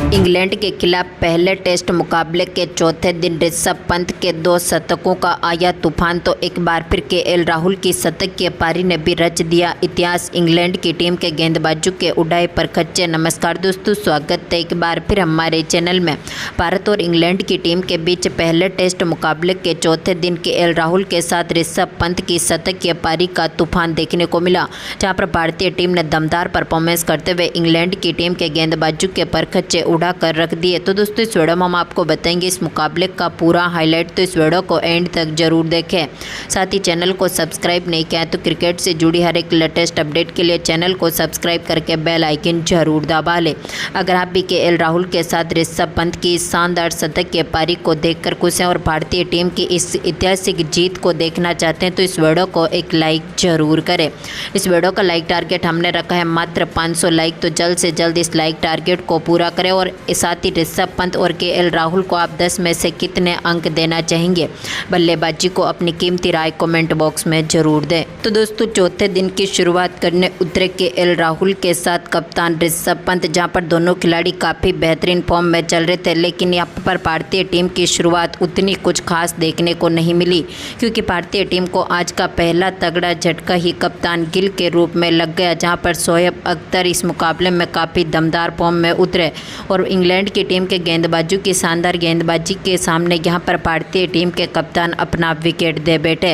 England के खिलाफ पहले टेस्ट मुकाबले के चौथे दिन ऋषभ पंत के 2 शतकों का आया तूफान तो एक बार फिर केएल राहुल की शतकीय पारी ने भी रच दिया इतिहास। इंग्लैंड की टीम के गेंदबाजों के उड़ाए पर खच्चे। नमस्कार दोस्तों, स्वागत है एक बार फिर हमारे चैनल में। भारत और इंग्लैंड की टीम के बीच पहले टेस्ट मुकाबले के चौथे दिन केएल राहुल के साथ ऋषभ पंत की शतकीय पारी का तूफान देखने को मिला, जहाँ पर भारतीय टीम ने दमदार परफॉर्मेंस करते हुए इंग्लैंड की टीम के गेंदबाजों के पर खच्चे उड़ा कर रख दिए। तो दोस्तों इस वीडियो में हम आपको बताएंगे इस मुकाबले का पूरा हाईलाइट, तो इस वीडियो को एंड तक जरूर देखें। साथ ही चैनल को सब्सक्राइब नहीं किया तो क्रिकेट से जुड़ी हर एक लेटेस्ट अपडेट के लिए चैनल को सब्सक्राइब करके बेल आइकन जरूर दबा लें। अगर आप भी केएल राहुल के साथ ऋषभ पंत की इस शानदार शतकीय पारी को देखकर खुश हैं और भारतीय टीम की इस ऐतिहासिक जीत को देखना चाहते हैं तो इस वीडियो को एक लाइक जरूर करें। इस वीडियो का लाइक टारगेट हमने रखा है मात्र 500 लाइक, तो जल्द से जल्द इस लाइक टारगेट को पूरा करें। और साथ ही ऋषभ पंत और केएल राहुल को आप 10 में से कितने अंक देना चाहेंगे बल्लेबाजी को अपनी कीमती राय कमेंट बॉक्स में जरूर दें। तो दोस्तों चौथे दिन की शुरुआत करने उतरे केएल राहुल के साथ कप्तान ऋषभ पंत, जहां पर दोनों खिलाड़ी काफ़ी बेहतरीन फॉर्म में चल रहे थे, लेकिन यहाँ पर भारतीय टीम की शुरुआत उतनी कुछ खास देखने को नहीं मिली, क्योंकि भारतीय टीम को आज का पहला तगड़ा झटका ही कप्तान गिल के रूप में लग गया, जहां पर शोएब अख्तर इस मुकाबले में काफ़ी दमदार फॉर्म में उतरे और इंग्लैंड की टीम के गेंदबाजों की शानदार गेंदबाजी के सामने यहाँ पर भारतीय टीम के कप्तान अपना विकेट दे बैठे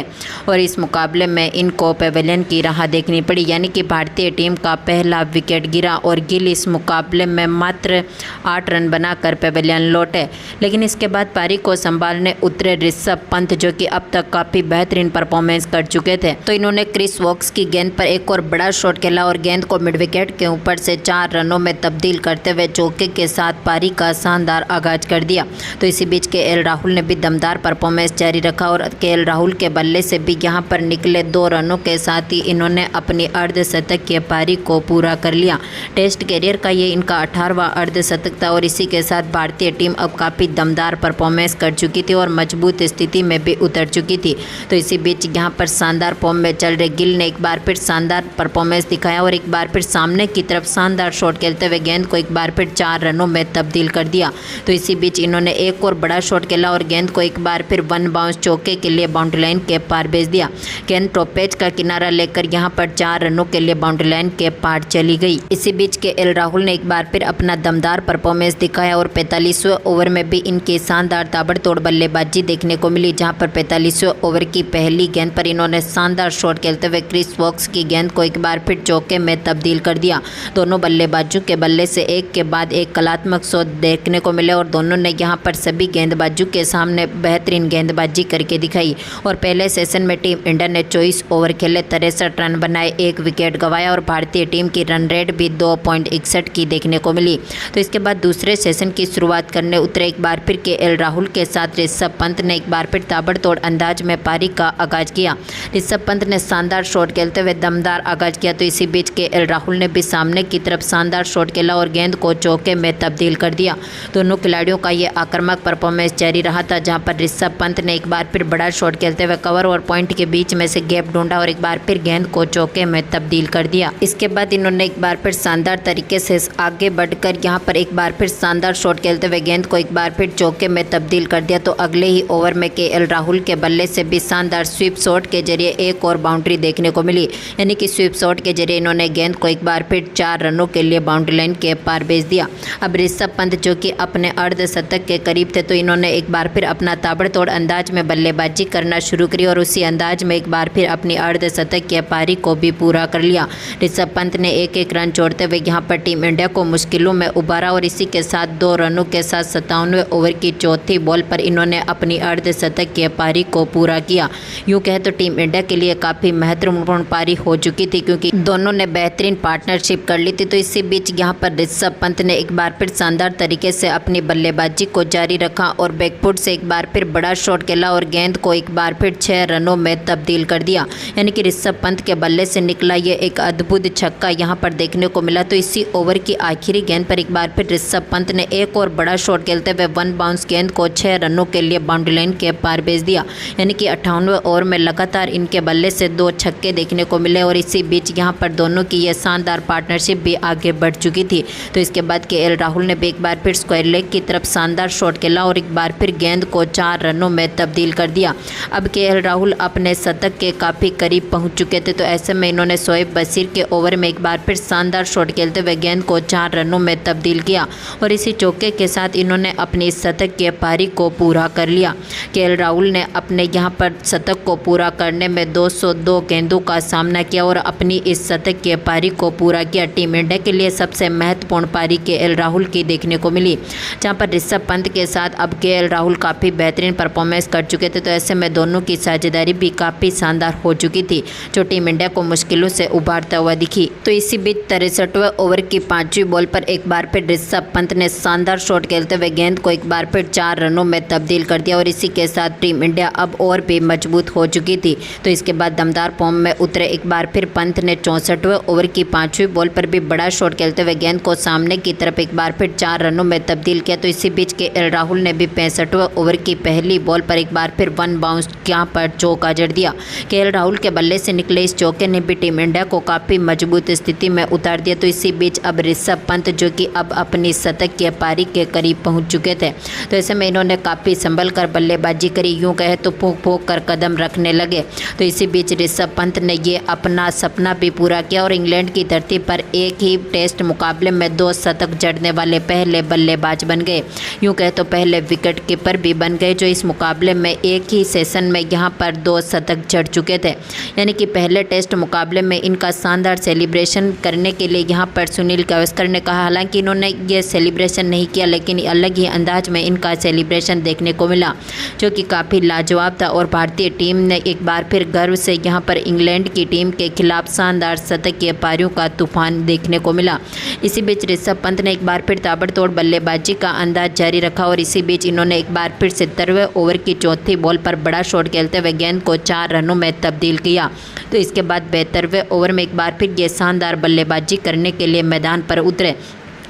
और इस मुकाबले में इनको पेवेलियन की राह देखनी पड़ी, यानी कि भारतीय टीम का पहला विकेट गिरा और गिल इस मुकाबले में मात्र 8 रन बनाकर पेवेलियन लौटे। लेकिन इसके बाद पारी को संभालने उतरे ऋषभ पंत, जो कि अब तक काफ़ी बेहतरीन परफॉर्मेंस कर चुके थे, तो इन्होंने क्रिस वोक्स की गेंद पर एक और बड़ा शॉट खेला और गेंद को मिड विकेट के ऊपर से 4 रनों में तब्दील करते हुए चौके के साथ पारी का शानदार आगाज कर दिया। तो इसी बीच केएल राहुल ने भी दमदार परफॉर्मेंस जारी रखा और केएल राहुल के बल्ले से भी यहां पर निकले 2 रनों के साथ ही इन्होंने अपनी अर्धशतकीय पारी को पूरा कर लिया। टेस्ट कैरियर का ये इनका 18वां अर्धशतक था और इसी के साथ भारतीय टीम अब काफ़ी दमदार परफॉर्मेंस कर चुकी थी और मजबूत स्थिति में भी उतर चुकी थी। तो इसी बीच यहाँ पर शानदार फॉर्म में चल रहे गिल ने एक बार फिर शानदार परफॉर्मेंस दिखाया और एक बार फिर सामने की तरफ शानदार शॉट खेलते हुए गेंद को एक बार फिर 4 रनों में तब्दील कर दिया। तो इसी बीच इन्होंने एक और बड़ा शॉट खेला और गेंद को एक बार फिर 1 बाउंस चौके के लिए बाउंड्री लाइन के पार भेज दिया। गेंद टॉपेज का किनारा लेकर यहां पर 4 रनों के लिए बाउंड्री लाइन के पार चली गई। इसी बीच केएल राहुल ने एक बार फिर अपना दमदार परफॉर्मेंस दिखाया और 45वें ओवर में भी इनकी शानदार ताबड़तोड़ बल्लेबाजी देखने को मिली, जहां पर 45वें ओवर की पहली गेंद पर इन्होंने शानदार शॉट खेलते हुए क्रिस वोक्स की गेंद को एक बार फिर चौके में तब्दील कर दिया। दोनों बल्लेबाजों के बल्ले से एक के बाद एक कलात्मक शॉट देखने को मिले और दोनों ने यहां पर सभी गेंदबाजों के सामने बेहतरीन गेंदबाजी करके दिखाई। और पहले सेशन में टीम इंडिया ने 24 ओवर खेले, 63 रन बनाए, 1 विकेट गंवाया और भारतीय टीम की रन रेट भी 2.61 की देखने को मिली। तो इसके बाद दूसरे सेशन की शुरुआत करने उतरे एक बार फिर केएल राहुल के साथ ऋषभ पंत ने एक बार फिर ताबड़तोड़ अंदाज में पारी का आगाज किया। ऋषभ पंत ने शानदार शॉट खेलते हुए दमदार आगाज किया। तो इसी बीच केएल राहुल ने भी सामने की तरफ शानदार शॉट खेला और गेंद को चौके में तब्दील कर दिया। दोनों खिलाड़ियों का ये आक्रामक परफॉर्मेंस जारी रहा था, जहां पर ऋषभ पंत ने एक बार फिर बड़ा शॉट खेलते हुए कवर और पॉइंट के बीच में से गैप ढूंढा और एक बार फिर गेंद को चौके में तब्दील कर दिया। इसके बाद इन्होंने एक बार फिर शानदार तरीके से आगे बढ़कर यहां पर एक बार फिर शानदार शॉट खेलते हुए गेंद को एक बार फिर चौके में तब्दील कर दिया। तो अगले ही ओवर में केएल राहुल के बल्ले से भी शानदार स्वीप शॉट के जरिए एक और बाउंड्री देखने को मिली, यानी कि स्वीप शॉट के जरिए इन्होंने गेंद को एक बार फिर 4 रनों के लिए बाउंड्री लाइन के पार भेज दिया। अब ऋषभ पंत जो कि अपने अर्धशतक के करीब थे, तो इन्होंने एक बार फिर अपना ताबड़तोड़ अंदाज में बल्लेबाजी करना शुरू करी और उसी अंदाज में एक बार फिर अपनी अर्धशतक की पारी को भी पूरा कर लिया। ऋषभ पंत ने एक रन छोड़ते हुए यहाँ पर टीम इंडिया को मुश्किलों में उबारा और इसी के साथ 2 रनों के साथ 57वें ओवर की चौथी बॉल पर इन्होंने अपनी अर्धशतक की पारी को पूरा किया। यूँ कहे तो टीम इंडिया के लिए काफ़ी महत्वपूर्ण पारी हो चुकी थी, क्योंकि दोनों ने बेहतरीन पार्टनरशिप कर ली थी। तो इसी बीच यहाँ पर ऋषभ पंत ने एक बार फिर शानदार तरीके से अपनी बल्लेबाजी को जारी रखा और बैकफुट से एक बार फिर बड़ा शॉट खेला और गेंद को एक बार फिर 6 रनों में तब्दील कर दिया, यानी कि ऋषभ पंत के बल्ले से निकला ये एक अद्भुत छक्का यहाँ पर देखने को मिला। तो इसी ओवर की आखिरी गेंद पर एक बार फिर ऋषभ पंत ने एक और बड़ा शॉट खेलते हुए 1 बाउंस गेंद को 6 रनों के लिए बाउंड्री लाइन के पार भेज दिया, यानी कि 58वें ओवर में लगातार इनके बल्ले से 2 छक्के देखने को मिले और इसी बीच यहाँ पर दोनों की यह शानदार पार्टनरशिप भी आगे बढ़ चुकी थी। तो इसके बाद केएल राहुल ने भी एक बार फिर स्क्वायर लेग की तरफ शानदार शॉट खेला और एक बार फिर गेंद को 4 रनों में तब्दील कर दिया। अब केएल राहुल अपने शतक के काफ़ी करीब पहुंच चुके थे, तो ऐसे में इन्होंने शोएब बशीर के ओवर में एक बार फिर शानदार शॉट खेलते हुए गेंद को 4 रनों में तब्दील किया और इसी चौके के साथ इन्होंने अपनी शतक की पारी को पूरा कर लिया। केएल राहुल ने अपने यहां पर शतक को पूरा करने में 202 गेंदों का सामना किया और अपनी इस शतक की पारी को पूरा किया। टीम इंडिया के लिए सबसे महत्वपूर्ण पारी केएल राहुल की देखने को मिली, जहां पर ऋषभ पंत के साथ अब केएल राहुल काफ़ी बेहतरीन परफॉर्मेंस कर चुके थे, तो ऐसे में दोनों की साझेदारी भी काफ़ी शानदार हो चुकी थी, जो टीम इंडिया को मुश्किलों से उभारता हुआ दिखी। तो इसी बीच 63वें ओवर की 5वीं बॉल पर एक बार फिर ऋषभ पंत ने शानदार शॉट खेलते हुए गेंद को एक बार फिर 4 रनों में तब्दील कर दिया और इसी के साथ टीम इंडिया अब और भी मजबूत हो चुकी थी। तो इसके बाद दमदार फॉर्म में उतरे एक बार फिर पंत ने 64वें ओवर की 5वीं बॉल पर भी बड़ा शॉट खेलते हुए गेंद को सामने की तरफ एक बार फिर 4 रनों में तब्दील किया। तो इसी बीच केएल राहुल ने भी 65वें ओवर की पहली बॉल पर एक बार फिर 1 बाउंस यहाँ पर चौका जड़ दिया। केएल राहुल के बल्ले से निकले इस चौके ने भी टीम इंडिया को काफ़ी मजबूत स्थिति में उतार दिया। तो इसी बीच अब ऋषभ पंत जो कि अब अपनी शतक की पारी के करीब पहुंच चुके थे, तो ऐसे में इन्होंने काफ़ी संभल कर बल्लेबाजी करी, यूँ कहे तो फूंक फूंक कर कदम रखने लगे। तो इसी बीच ऋषभ पंत ने ये अपना सपना भी पूरा किया और इंग्लैंड की धरती पर एक ही टेस्ट मुकाबले में 2 शतक जड़ने वाले पहले बल्लेबाज बन गए, यूँ कहे तो पहले विकेट कीपर भी बन गए, जो इस मुकाबले में एक ही सेशन में यहाँ पर 2 शतक जड़ चुके थे। यानी कि पहले टेस्ट मुकाबले में इनका शानदार सेलिब्रेशन करने के लिए यहाँ पर सुनील गावस्कर ने कहा, हालांकि इन्होंने ये सेलिब्रेशन नहीं किया, लेकिन अलग ही अंदाज में इनका सेलिब्रेशन देखने को मिला, जो कि काफ़ी लाजवाब था। और भारतीय टीम ने एक बार फिर गर्व से यहाँ पर इंग्लैंड की टीम के खिलाफ शानदार शतकीय पारियों का तूफान देखने को मिला। इसी बीच ऋषभ पंत ने एक बार फिर ताबड़तोड़ बल्लेबाजी का अंदाज जारी रखा और इसी बीच इन्होंने एक बार फिर 70वें ओवर की चौथी बॉल पर बड़ा शॉट खेलते हुए गेंद को 4 रनों में तब्दील किया। तो इसके बाद 72वें ओवर में एक बार फिर ये शानदार बल्लेबाजी करने के लिए मैदान पर उतरे।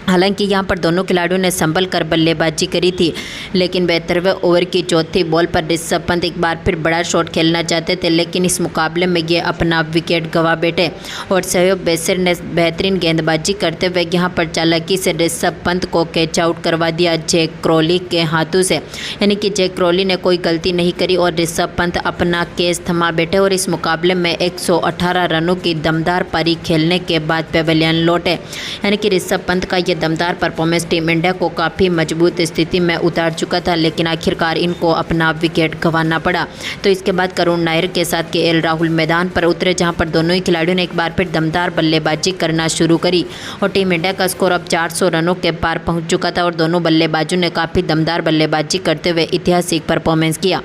हालांकि यहाँ पर दोनों खिलाड़ियों ने संभल कर बल्लेबाजी करी थी, लेकिन 72वें ओवर की चौथी बॉल पर ऋषभ पंत एक बार फिर बड़ा शॉट खेलना चाहते थे, लेकिन इस मुकाबले में ये अपना विकेट गंवा बैठे और शोएब बशीर ने बेहतरीन गेंदबाजी करते हुए यहाँ पर चालाकी से ऋषभ पंत को कैच आउट करवा दिया जैक क्रॉली के हाथों से। यानी कि जैक क्रॉली ने कोई गलती नहीं करी और ऋषभ पंत अपना केस थमा बैठे और इस मुकाबले में 118 रनों की दमदार पारी खेलने के बाद पेवेलियन लौटे। यानी कि ऋषभ पंत का दमदार परफॉर्मेंस टीम इंडिया को काफ़ी मजबूत स्थिति में उतार चुका था, लेकिन आखिरकार इनको अपना विकेट गंवाना पड़ा। तो इसके बाद करुण नायर के साथ केएल राहुल मैदान पर उतरे, जहां पर दोनों ही खिलाड़ियों ने एक बार फिर दमदार बल्लेबाजी करना शुरू करी और टीम इंडिया का स्कोर अब 400 रनों के पार पहुंच चुका था और दोनों बल्लेबाजों ने काफ़ी दमदार बल्लेबाजी करते हुए ऐतिहासिक परफॉर्मेंस किया।